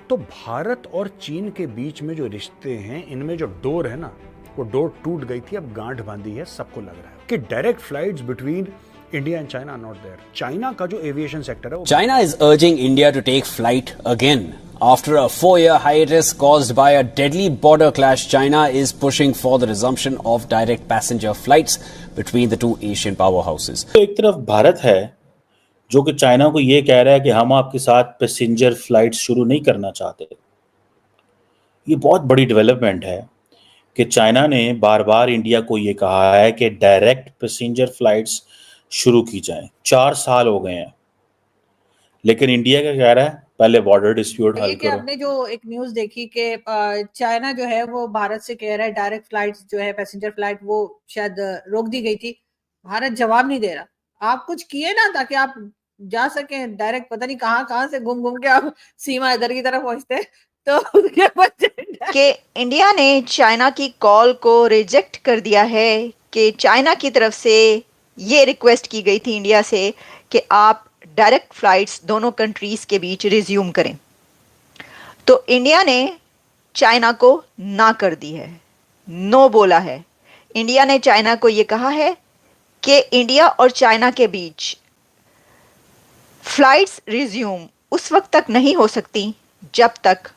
तो भारत और चीन के बीच में जो रिश्ते हैं, इनमें जो डोर है ना, वो डोर टूट गई थी, अब गांठ बांधी है। सबको लग रहा है कि direct flights between India and China not there. China का जो एविएशन सेक्टर है, China is urging India to take flight again after a 4-year hiatus caused by a deadly border clash. China is pushing for the resumption of direct passenger flights between the two Asian powerhouses. तो एक तरफ भारत है जो कि China को ये कह रहा है कि हम आपके साथ पैसेंजर फ्लाइट्स शुरू नहीं करना चाहते। ये बहुत बड़ी डेवलपमेंट है कि चाइना ने बार बार इंडिया को ये कहा है कि डायरेक्ट पैसेंजर फ्लाइट्स शुरू की जाएं। 4 साल हो गए हैं, लेकिन इंडिया क्या कह रहा है, पहले बॉर्डर डिस्प्यूट हल करो। आपने जो एक न्यूज देखी कि चाइना जो है वो भारत से कह रहा है डायरेक्ट फ्लाइट्स जो है पैसेंजर फ्लाइट वो शायद रोक दी गई थी। भारत जवाब नहीं दे रहा। आप कुछ किए ना ताकि आप जा सके डायरेक्ट, पता नहीं कहां से घूम घूम के आप सीमा इधर की तरफ पहुंचते। तो कि इंडिया ने चाइना की कॉल को रिजेक्ट कर दिया है कि चाइना की तरफ से ये रिक्वेस्ट की गई थी इंडिया से कि आप डायरेक्ट फ्लाइट्स दोनों कंट्रीज के बीच रिज्यूम करें। तो इंडिया ने चाइना को ना कर दी है, नो बोला है। इंडिया ने चाइना को यह कहा है कि इंडिया और चाइना के बीच फ्लाइट्स रिज्यूम उस वक्त तक नहीं हो सकती जब तक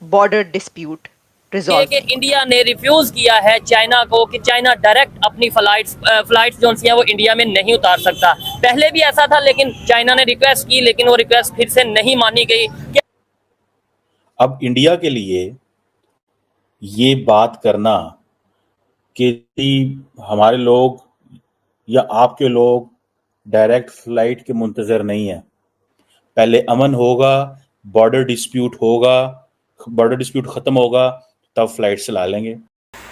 बॉर्डर डिस्प्यूट रिजॉल्व। कि इंडिया ने रिफ्यूज किया है चाइना को कि चाइना डायरेक्ट अपनी फ्लाइट्स जो है वो इंडिया में नहीं उतार सकता। पहले भी ऐसा था, लेकिन चाइना ने रिक्वेस्ट की, लेकिन वो रिक्वेस्ट फिर से नहीं मानी गई। अब इंडिया के लिए ये बात करना कि हमारे लोग या आपके लोग डायरेक्ट फ्लाइट के मुंतजर नहीं है, पहले अमन होगा, बॉर्डर डिस्प्यूट होगा, बॉर्डर डिस्प्यूट खत्म होगा, तब फ्लाइट चला लेंगे।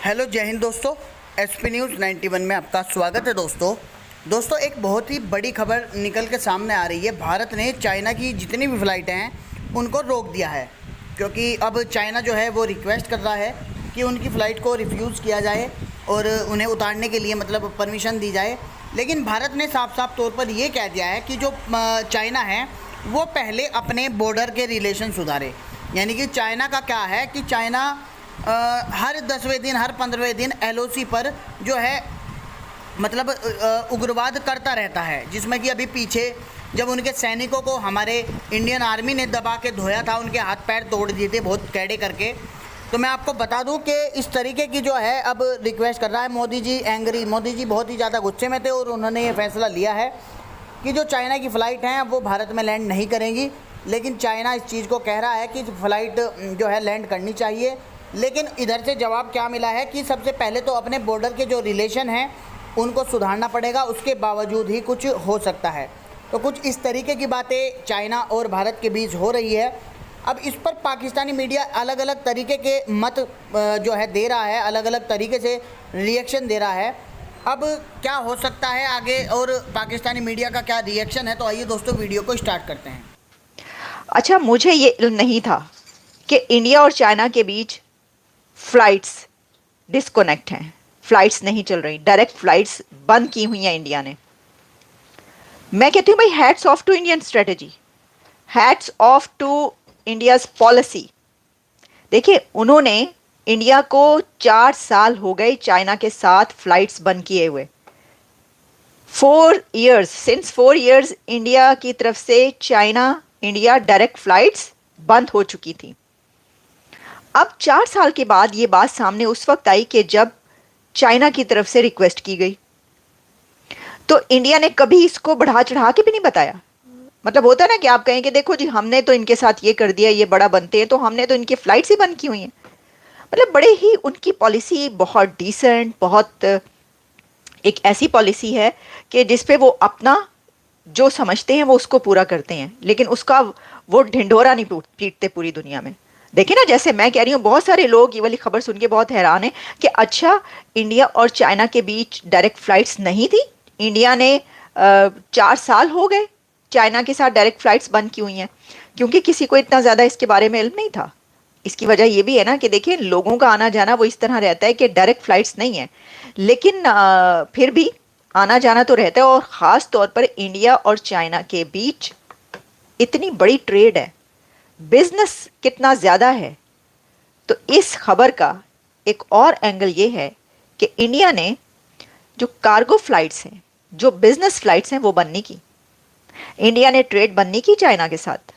हेलो, जय हिंद दोस्तों, एसपी न्यूज़ 91 में आपका स्वागत है। दोस्तों एक बहुत ही बड़ी खबर निकल के सामने आ रही है। भारत ने चाइना की जितनी भी फ़्लाइटें हैं उनको रोक दिया है, क्योंकि अब चाइना जो है वो रिक्वेस्ट कर रहा है कि उनकी फ़्लाइट को रिफ्यूज़ किया जाए और उन्हें उतारने के लिए मतलब परमिशन दी जाए। लेकिन भारत ने साफ साफ तौर पर ये कह दिया है कि जो चाइना है वो पहले अपने बॉर्डर के रिलेशन सुधारे। यानी कि चाइना का क्या है कि चाइना हर 10वें दिन, हर 15वें दिन LOC पर जो है मतलब उग्रवाद करता रहता है, जिसमें कि अभी पीछे जब उनके सैनिकों को हमारे इंडियन आर्मी ने दबा के धोया था, उनके हाथ पैर तोड़ दिए थे बहुत कैडे करके। तो मैं आपको बता दूं कि इस तरीके की जो है अब रिक्वेस्ट कर रहा है मोदी जी। मोदी जी बहुत ही ज़्यादा गुस्से में थे और उन्होंने ये फैसला लिया है कि जो चाइना की फ़्लाइट हैं वो भारत में लैंड नहीं करेंगी। लेकिन चाइना इस चीज़ को कह रहा है कि फ़्लाइट जो है लैंड करनी चाहिए। लेकिन इधर से जवाब क्या मिला है कि सबसे पहले तो अपने बॉर्डर के जो रिलेशन हैं उनको सुधारना पड़ेगा, उसके बावजूद ही कुछ हो सकता है। तो कुछ इस तरीके की बातें चाइना और भारत के बीच हो रही है। अब इस पर पाकिस्तानी मीडिया अलग अलग तरीके के मत जो है दे रहा है, अलग अलग तरीके से रिएक्शन दे रहा है। अब क्या हो सकता है आगे और पाकिस्तानी मीडिया का क्या रिएक्शन है, तो आइए दोस्तों वीडियो को स्टार्ट करते हैं। अच्छा, मुझे ये इल्म नहीं था कि इंडिया और चाइना के बीच फ्लाइट्स डिस्कनेक्ट हैं, फ्लाइट्स नहीं चल रही, डायरेक्ट फ्लाइट्स बंद की हुई हैं इंडिया ने। मैं कहती हूँ भाई, hats off to Indian strategy, hats off to India's policy. देखिए, उन्होंने इंडिया को 4 साल हो गए चाइना के साथ फ्लाइट्स बंद किए हुए। 4 years, सिंस 4 years इंडिया की तरफ से चाइना इंडिया डायरेक्ट फ्लाइट्स बंद हो चुकी थी। अब 4 साल के बाद ये बात सामने उस वक्त आई कि जब चाइना की तरफ से रिक्वेस्ट की गई, तो इंडिया ने कभी इसको बढ़ा चढ़ा के भी नहीं बताया। मतलब होता है ना कि आप कहें कि देखो जी, हमने तो इनके साथ ये कर दिया, ये बड़ा बनते हैं, तो हमने तो इनकी फ्लाइट्स ही बंद की हुई हैं। मतलब बड़े ही उनकी पॉलिसी बहुत डिसेंट, बहुत एक ऐसी पॉलिसी है कि जिसपे वो अपना जो समझते हैं वो उसको पूरा करते हैं, लेकिन उसका वो ढिंढोरा नहीं पीटते पूरी दुनिया में। देखिए ना, जैसे मैं कह रही हूँ, बहुत सारे लोग ये वाली खबर सुन के बहुत हैरान हैं कि अच्छा, इंडिया और चाइना के बीच डायरेक्ट फ्लाइट्स नहीं थी। इंडिया ने 4 साल हो गए चाइना के साथ डायरेक्ट फ्लाइट्स बंद की हुई हैं, क्योंकि किसी को इतना ज़्यादा इसके बारे में इल्म नहीं था। इसकी वजह ये भी है ना कि देखिए, लोगों का आना जाना वो इस तरह रहता है कि डायरेक्ट फ्लाइट्स नहीं है, लेकिन फिर भी आना जाना तो रहता है। और ख़ास तौर पर इंडिया और चाइना के बीच इतनी बड़ी ट्रेड है, बिजनेस कितना ज्यादा है। तो इस खबर का एक और एंगल ये है कि इंडिया ने जो कार्गो फ्लाइट्स हैं, जो बिजनेस फ्लाइट्स हैं, वो बंद नहीं की। इंडिया ने ट्रेड बंद नहीं की चाइना के साथ।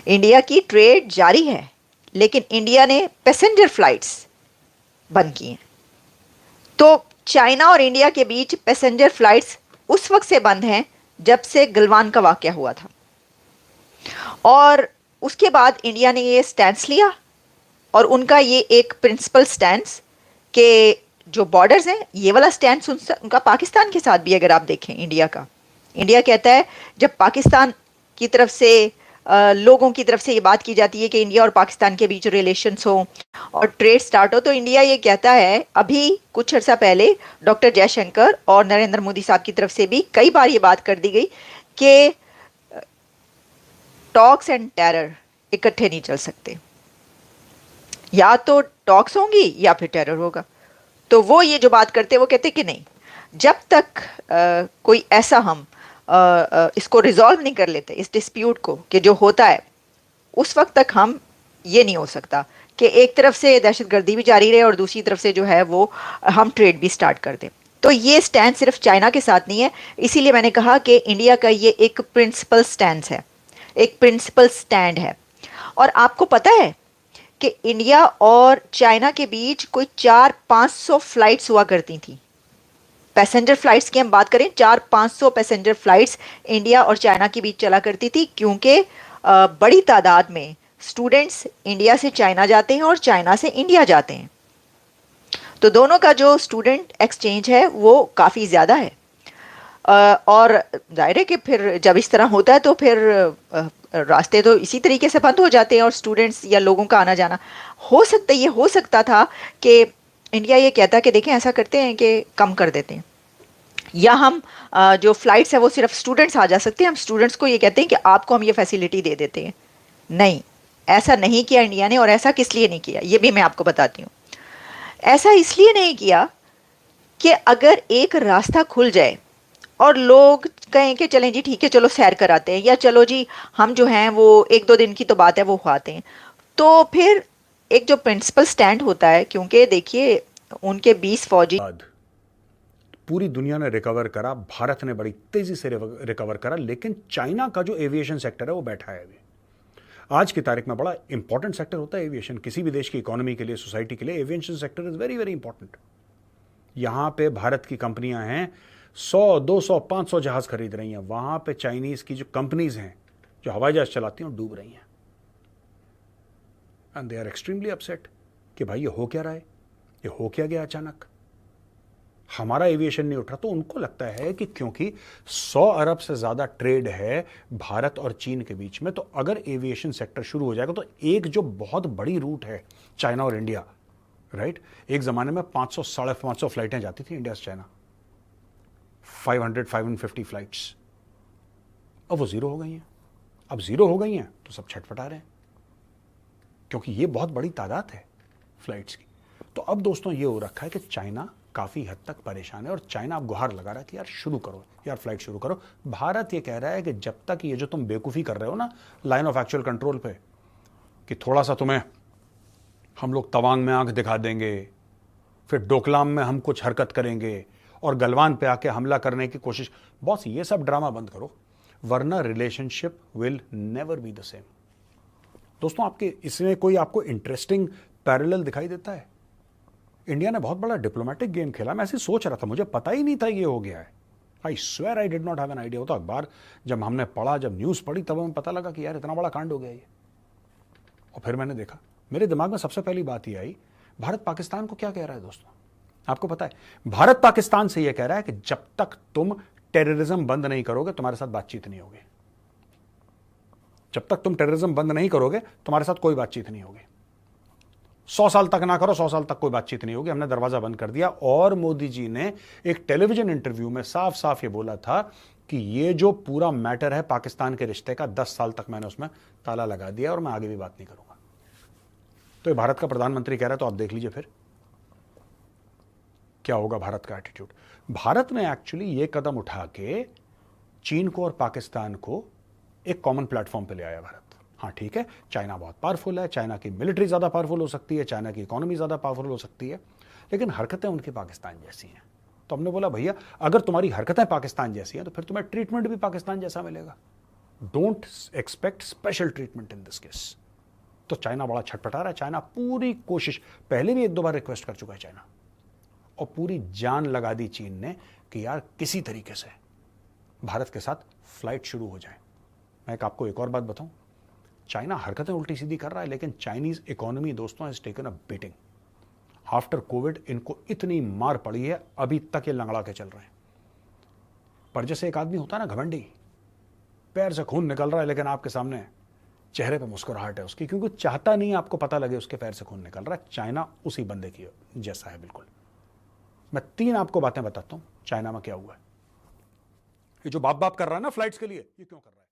इंडिया की ट्रेड जारी है, लेकिन इंडिया ने पैसेंजर फ्लाइट्स बंद की हैं। तो चाइना और इंडिया के बीच पैसेंजर फ्लाइट्स उस वक्त से बंद हैं जब से गलवान का वाकया हुआ था, और उसके बाद इंडिया ने ये स्टैंस लिया, और उनका ये एक प्रिंसिपल स्टैंस के जो बॉर्डर्स हैं, ये वाला स्टैंस उनका पाकिस्तान के साथ भी अगर आप देखें इंडिया का, इंडिया कहता है जब पाकिस्तान की तरफ से लोगों की तरफ से ये बात की जाती है कि इंडिया और पाकिस्तान के बीच रिलेशंस हो और ट्रेड स्टार्ट हो, तो इंडिया ये कहता है, अभी कुछ अर्सा पहले डॉक्टर जयशंकर और नरेंद्र मोदी साहब की तरफ से भी कई बार ये बात कर दी गई कि टॉक्स एंड टेरर इकट्ठे नहीं चल सकते, या तो टॉक्स होंगी या फिर टेरर होगा। तो वो ये जो बात करते हैं वो कहते हैं कि नहीं, जब तक कोई ऐसा हम इसको रिजॉल्व नहीं कर लेते इस डिस्प्यूट को कि जो होता है, उस वक्त तक हम ये नहीं हो सकता कि एक तरफ से दहशतगर्दी भी जारी रहे और दूसरी तरफ से जो है वो हम ट्रेड भी स्टार्ट कर दें। तो ये स्टैंड सिर्फ चाइना के साथ नहीं है, इसीलिए मैंने कहा कि इंडिया का ये एक प्रिंसिपल स्टैंड है, एक प्रिंसिपल स्टैंड है। और आपको पता है कि इंडिया और चाइना के बीच कोई 400-500 फ्लाइट्स हुआ करती थी। पैसेंजर फ्लाइट्स की हम बात करें, 400-500 पैसेंजर फ्लाइट्स इंडिया और चाइना के बीच चला करती थी, क्योंकि बड़ी तादाद में स्टूडेंट्स इंडिया से चाइना जाते हैं और चाइना से इंडिया जाते हैं। तो दोनों का जो स्टूडेंट एक्सचेंज है वो काफ़ी ज़्यादा है, और जाहिर है कि फिर जब इस तरह होता है तो फिर रास्ते तो इसी तरीके से बंद हो जाते हैं और स्टूडेंट्स या लोगों का आना जाना हो सकता था कि इंडिया ये कहता है कि देखें ऐसा करते हैं कि कम कर देते हैं, या हम जो फ्लाइट्स है वो सिर्फ स्टूडेंट्स आ जा सकते हैं, हम स्टूडेंट्स को ये कहते हैं कि आपको हम ये फैसिलिटी दे देते हैं। नहीं, ऐसा नहीं किया इंडिया ने, और ऐसा किस लिए नहीं किया ये भी मैं आपको बताती हूँ। ऐसा इसलिए नहीं किया कि अगर एक रास्ता खुल जाए और लोग कहें कि चलें जी ठीक है चलो सैर कराते हैं, या चलो जी हम जो हैं वो 1-2 दिन की तो बात है वो खाते हैं, तो फिर एक जो प्रिंसिपल स्टैंड होता है, क्योंकि देखिए उनके 20 फौजी पूरी दुनिया ने रिकवर करा, भारत ने बड़ी तेजी से रिकवर करा, लेकिन चाइना का जो एविएशन सेक्टर है वो बैठा है अभी। आज की तारीख में बड़ा इंपॉर्टेंट सेक्टर होता है एविएशन, किसी भी देश की इकोनॉमी के लिए, सोसाइटी के लिए aviation sector is very very important. यहां पे भारत की कंपनियां हैं 100, 200, 500 जहाज खरीद रही हैं, वहां पे चाइनीज की जो कंपनीज हैं जो हवाई जहाज चलाती हैं डूब रही हैं, and they are extremely upset कि भाई ये हो क्या रहा है, ये हो क्या गया अचानक, हमारा एविएशन नहीं उठ रहा। तो उनको लगता है कि क्योंकि 100 अरब से ज्यादा ट्रेड है भारत और चीन के बीच में, तो अगर एविएशन सेक्टर शुरू हो जाएगा तो एक जो बहुत बड़ी रूट है चाइना और इंडिया, राइट, एक जमाने में 500, 550 फ्लाइटें जाती थी इंडिया से चाइना, 500, 550 फ्लाइट्स, अब वो जीरो हो गई हैं। अब जीरो हो गई हैं तो सब छटपटा रहे हैं, क्योंकि ये बहुत बड़ी तादाद है फ्लाइट्स की। तो अब दोस्तों ये हो रखा है कि चाइना काफ़ी हद तक परेशान है, और चाइना अब गुहार लगा रहा है कि यार शुरू करो, यार फ्लाइट शुरू करो। भारत ये कह रहा है कि जब तक ये जो तुम बेवकूफ़ी कर रहे हो ना लाइन ऑफ एक्चुअल कंट्रोल पे, कि थोड़ा सा तुम्हें हम लोग तवांग में आंख दिखा देंगे, फिर डोकलाम में हम कुछ हरकत करेंगे और गलवान पे आके हमला करने की कोशिश, बॉस ये सब ड्रामा बंद करो, वरना relationship will never be the same. दोस्तों आपके इसमें कोई आपको इंटरेस्टिंग पैरेलल दिखाई देता है? इंडिया ने बहुत बड़ा डिप्लोमेटिक गेम खेला, मैं ऐसे सोच रहा था, मुझे पता ही नहीं था ये हो गया है। I swear I did not have an idea. होता अखबार जब हमने पढ़ा, जब न्यूज़ पढ़ी, तब हमें पता लगा कि यार इतना बड़ा कांड हो गया ये। और फिर मैंने देखा, मेरे दिमाग में सबसे पहली बात ये आई, भारत पाकिस्तान को क्या कह रहा है दोस्तों? आपको पता है, भारत पाकिस्तान से यह कह रहा है कि जब तक तुम टेररिज्म बंद नहीं करोगे तुम्हारे साथ बातचीत नहीं होगी, जब तक तुम टेररिज्म बंद नहीं करोगे तुम्हारे साथ कोई बातचीत नहीं होगी। 100 साल तक ना करो, 100 साल तक कोई बातचीत नहीं होगी, हमने दरवाजा बंद कर दिया। और मोदी जी ने एक टेलीविजन इंटरव्यू में साफ साफ ये बोला था कि ये जो पूरा मैटर है पाकिस्तान के रिश्ते का, 10 साल तक मैंने उसमें ताला लगा दिया और मैं आगे भी बात नहीं करूंगा। तो ये भारत का प्रधानमंत्री कह रहा है, तो आप देख लीजिए फिर क्या होगा भारत का एटीट्यूड। भारत ने एक्चुअली ये कदम उठा के चीन को और पाकिस्तान को एक कॉमन प्लेटफॉर्म पे ले आया भारत। हाँ ठीक है, चाइना बहुत पावरफुल है, चाइना की मिलिट्री ज़्यादा पावरफुल हो सकती है, चाइना की इकोनॉमी ज़्यादा पावरफुल हो सकती है, लेकिन हरकतें उनकी पाकिस्तान जैसी हैं। तो हमने बोला भैया अगर तुम्हारी हरकतें पाकिस्तान जैसी हैं तो फिर तुम्हें ट्रीटमेंट भी पाकिस्तान जैसा मिलेगा। Don't expect special treatment in this case. तो चाइना बड़ा छटपटा रहा है। चाइना पूरी कोशिश, पहले भी 1-2 बार रिक्वेस्ट कर चुका है चाइना, और पूरी जान लगा दी चीन ने कि यार किसी तरीके से भारत के साथ फ्लाइट शुरू हो जाए। मैं आपको एक और बात बताऊं, चाइना हरकतें उल्टी सीधी कर रहा है, लेकिन चाइनीज इकोनॉमी दोस्तों has taken a beating. After Covid इनको इतनी मार पड़ी है, अभी तक ये लंगड़ा के चल रहे हैं। पर जैसे एक आदमी होता है ना घमंडी, पैर से खून निकल रहा है लेकिन आपके सामने चेहरे पे मुस्कुराहट है उसकी, क्योंकि चाहता नहीं आपको पता लगे उसके पैर से खून निकल रहा है। चाइना उसी बंदे की जैसा है बिल्कुल। मैं 3 आपको बातें बताता हूं चाइना में क्या हुआ है। ये जो बाप बाप कर रहा है ना फ्लाइट्स के लिए, ये क्यों कर रहा है?